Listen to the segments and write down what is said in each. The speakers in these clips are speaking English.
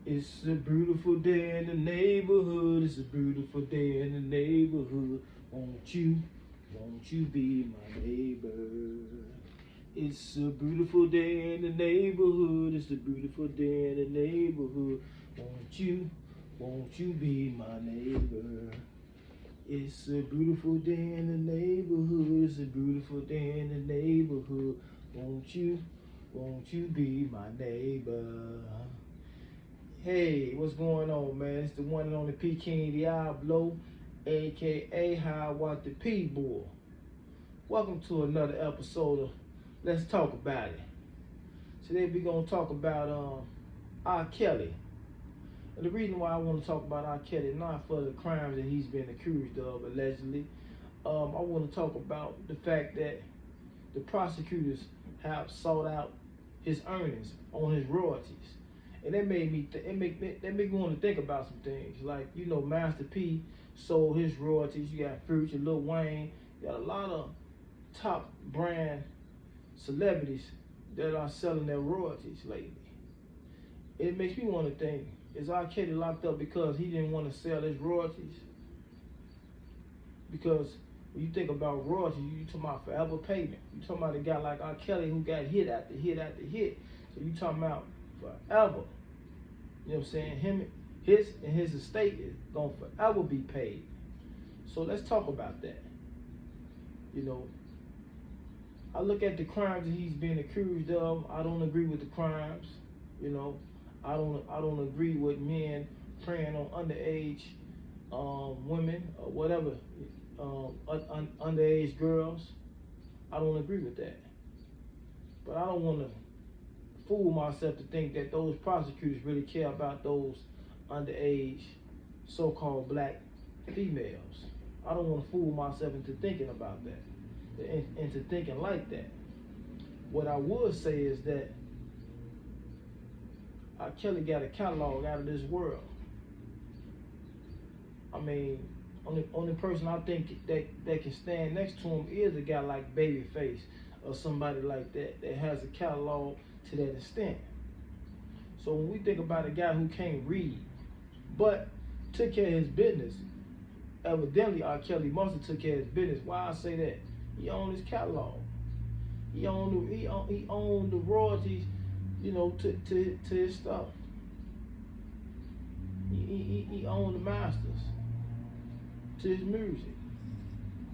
It's a beautiful day in the neighborhood. It's a beautiful day in the neighborhood. Won't you be my neighbor? It's a beautiful day in the neighborhood. It's a beautiful day in the neighborhood. Won't you be my neighbor? It's a beautiful day in the neighborhood. It's a beautiful day in the neighborhood. Won't you be my neighbor? Hey, what's going on, man? It's the one and only P King Diablo, aka How I Want the P Boy. Welcome to another episode of Let's Talk About It. Today we're gonna talk about R. Kelly. And the reason why I want to talk about R. Kelly, not for the crimes that he's been accused of allegedly. I want to talk about the fact that the prosecutors have sought out his earnings on his royalties. And that made me want to think about some things. Like, you know, Master P sold his royalties. You got Future, Lil Wayne. You got a lot of top brand celebrities that are selling their royalties lately. It makes me want to think, is R. Kelly locked up because he didn't want to sell his royalties? Because when you think about royalties, you talking about forever payment. You talking about a guy like R. Kelly who got hit after hit after hit. So you talking about forever. You know what I'm saying? His estate is gonna forever be paid. So let's talk about that. You know, I look at the crimes that he's been accused of. I don't agree with the crimes. You know, I don't agree with men preying on underage women or whatever, underage girls. I don't agree with that. But I don't want to fool myself to think that those prosecutors really care about those underage so-called black females. I don't want to fool myself into thinking about that, into thinking like that. What I would say is that R. Kelly got a catalog out of this world. I mean, only person I think that can stand next to him is a guy like Babyface or somebody like that has a catalog to that extent. So when we think about a guy who can't read but took care of his business, evidently R. Kelly must have took care of his business. Why I say that? He owned his catalog. He owned the royalties, you know, to his stuff. He owned the masters to his music.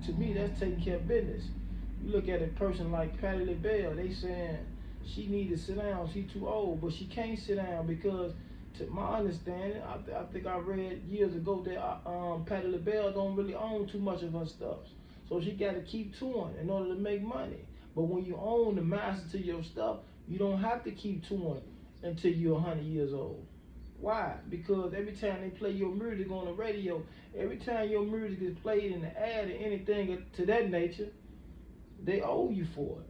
To me, that's taking care of business. You look at a person like Patti LaBelle, they saying she need to sit down, she too old, but she can't sit down because, to my understanding, I think I read years ago that Patti LaBelle don't really own too much of her stuff. So she got to keep touring in order to make money. But when you own the master to your stuff, you don't have to keep touring until you're 100 years old. Why? Because every time they play your music on the radio, every time your music is played in the ad or anything to that nature, they owe you for it.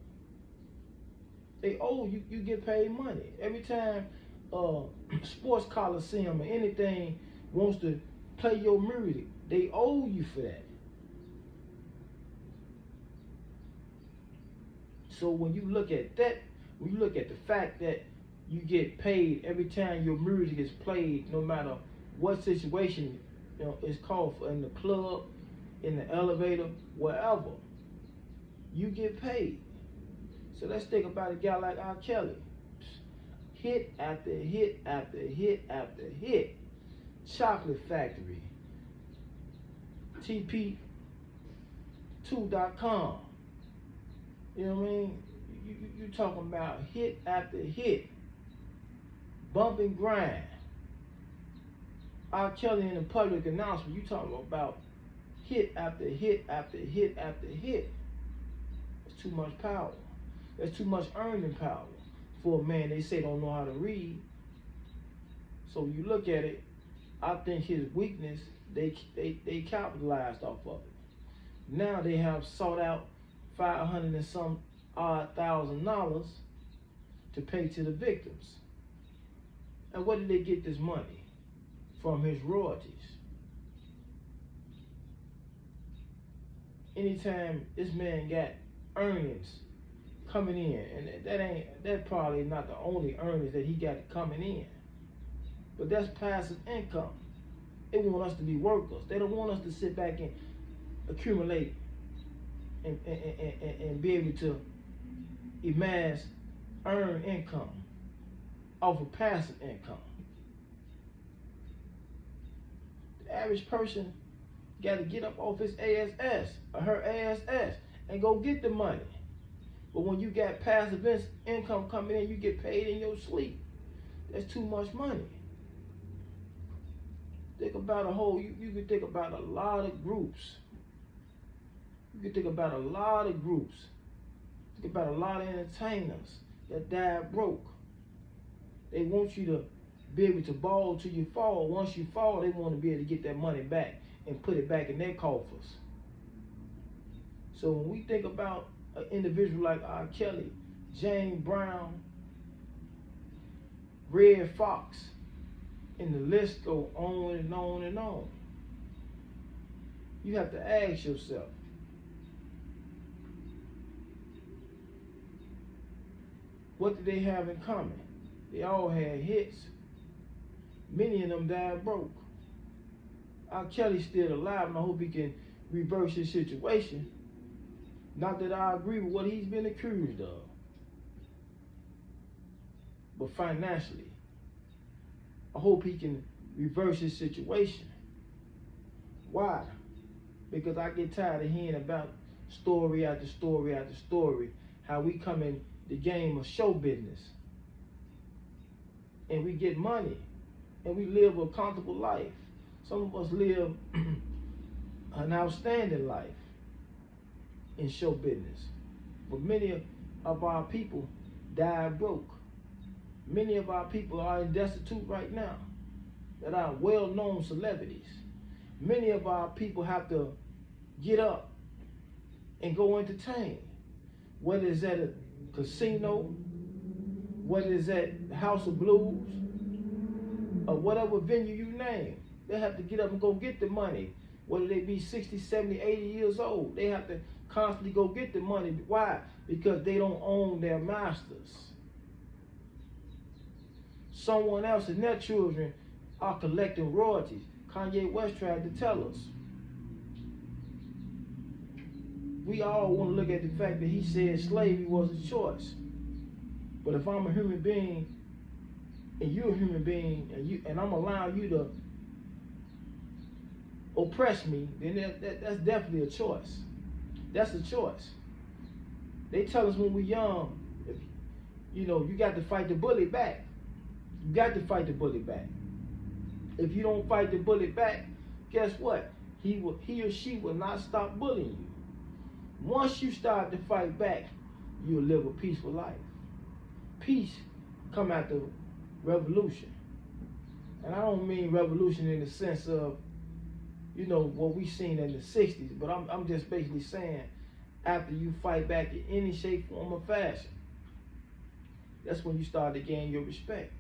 They owe you. You get paid money. Every time Sports Coliseum or anything wants to play your music, they owe you for that. So when you look at that, when you look at the fact that you get paid every time your music is played, no matter what situation, you know, it's called for, in the club, in the elevator, wherever, you get paid. So let's think about a guy like R. Kelly. Hit after hit after hit after hit. Chocolate Factory. TP2.com. You know what I mean? You talking about hit after hit. Bump and grind. R. Kelly in the public announcement, you talking about hit after hit after hit after hit. It's too much power. There's too much earning power for a man they say don't know how to read. So when you look at it, I think his weakness, they capitalized off of it. Now they have sought out $500 and some odd thousand to pay to the victims. And where did they get this money? From his royalties. Anytime this man got earnings coming in, and that probably not the only earnings that he got coming in, But that's passive income. They want us to be workers. They don't want us to sit back and accumulate and be able to amass, earn income off of passive income. The average person got to get up off his ASS or her ASS and go get the money. But when you got passive income coming in, you get paid in your sleep. That's too much money. Think about you can think about a lot of groups. You can think about a lot of groups. Think about a lot of entertainers that died broke. They want you to be able to ball till you fall. Once you fall, they want to be able to get that money back and put it back in their coffers. So when we think about an individual like R. Kelly, James Brown, Red Fox, and the list go on and on and on, you have to ask yourself, what did they have in common? They all had hits. Many of them died broke. R. Kelly's still alive, and I hope he can reverse his situation. Not that I agree with what he's been accused of, but financially, I hope he can reverse his situation. Why? Because I get tired of hearing about story after story after story, how we come in the game of show business, and we get money, and we live a comfortable life. Some of us live an outstanding life in show business. But many of our people die broke. Many of our people are destitute right now that are well-known celebrities. Many of our people have to get up and go entertain. Whether it's at a casino, whether it's at the House of Blues, or whatever venue you name. They have to get up and go get the money. Whether they be 60, 70, 80 years old, they have to constantly go get the money. Why? Because they don't own their masters. Someone else and their children are collecting royalties. Kanye West tried to tell us. We all want to look at the fact that he said slavery was a choice. But if I'm a human being and you're a human being and I'm allowing you to oppress me, then that's definitely a choice. That's a choice. They tell us when we're young, you got to fight the bully back. You got to fight the bully back. If you don't fight the bully back, guess what? He or she will not stop bullying you. Once you start to fight back, you'll live a peaceful life. Peace come after revolution. And I don't mean revolution in the sense of, what we seen in the 60s, but I'm just basically saying after you fight back in any shape, form, or fashion, that's when you start to gain your respect.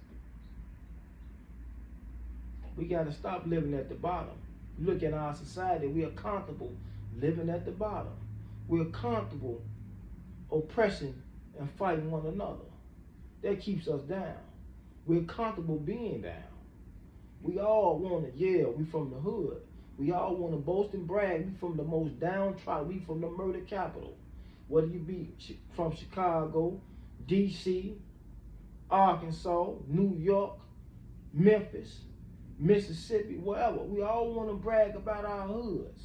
We got to stop living at the bottom. Look at our society, we are comfortable living at the bottom. We're comfortable oppressing and fighting one another. That keeps us down. We're comfortable being down. We all want to yell, we from the hood. We all want to boast and brag, we from the most downtrodden, we from the murder capital. Whether you be from Chicago, DC, Arkansas, New York, Memphis, Mississippi, wherever. We all want to brag about our hoods.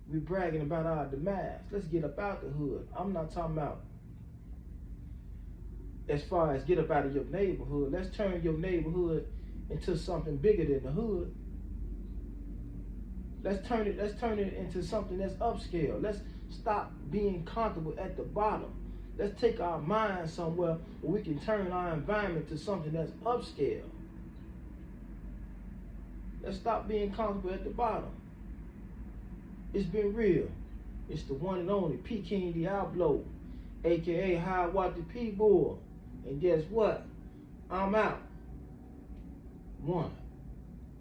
We're bragging about our demise. Let's get up out the hood. I'm not talking about as far as get up out of your neighborhood. Let's turn your neighborhood into something bigger than the hood. Let's turn it into something that's upscale. Let's stop being comfortable at the bottom. Let's take our mind somewhere where we can turn our environment to something that's upscale. Let's stop being comfortable at the bottom. It's been real. It's the one and only P. King Diablo, aka High Watt the P Bull. And guess what? I'm out. One.